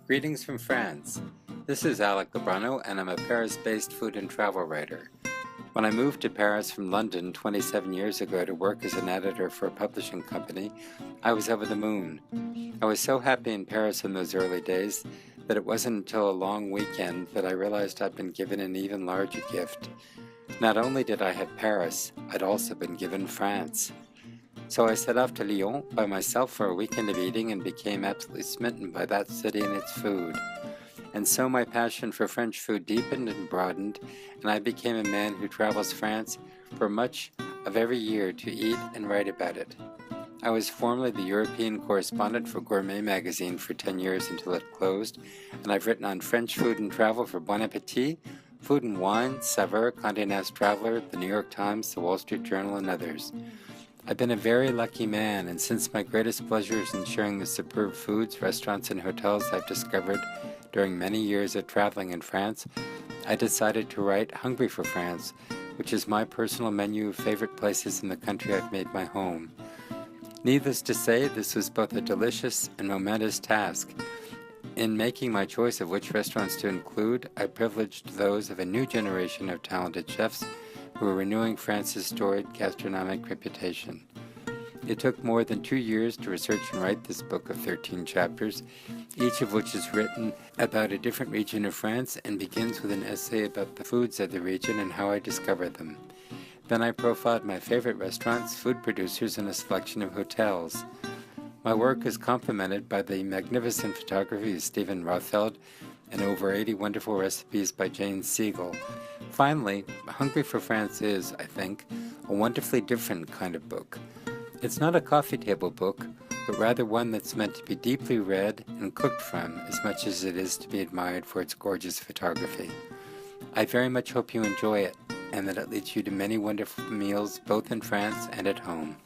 Greetings from France. This is Alec Lobrano, and I'm a Paris-based food and travel writer. When I moved to Paris from London 27 years ago to work as an editor for a publishing company, I was over the moon. I was so happy in Paris in those early days that it wasn't until a long weekend that I realized I'd been given an even larger gift. Not only did I have Paris, I'd also been given France. So I set off to Lyon by myself for a weekend of eating and became absolutely smitten by that city and its food. And so my passion for French food deepened and broadened, and I became a man who travels France for much of every year to eat and write about it. I was formerly the European correspondent for Gourmet magazine for 10 years until it closed, and I've written on French food and travel for Bon Appetit, Food and Wine, Saveur, Condé Nast Traveler, the New York Times, the Wall Street Journal, and others. I've been a very lucky man, and since my greatest pleasure is in sharing the superb foods, restaurants, and hotels I've discovered during many years of traveling in France, I decided to write Hungry for France, which is my personal menu of favorite places in the country I've made my home. Needless to say, this was both a delicious and momentous task. In making my choice of which restaurants to include, I privileged those of a new generation of talented chefs who were renewing France's storied gastronomic reputation. It took more than 2 years to research and write this book of 13 chapters, each of which is written about a different region of France and begins with an essay about the foods of the region and how I discovered them. Then I profiled my favorite restaurants, food producers, and a selection of hotels. My work is complemented by the magnificent photography of Stephen Rothfeld and over 80 wonderful recipes by Jane Siegel. Finally, Hungry for France is, I think, a wonderfully different kind of book. It's not a coffee table book, but rather one that's meant to be deeply read and cooked from as much as it is to be admired for its gorgeous photography. I very much hope you enjoy it, and that it leads you to many wonderful meals both in France and at home.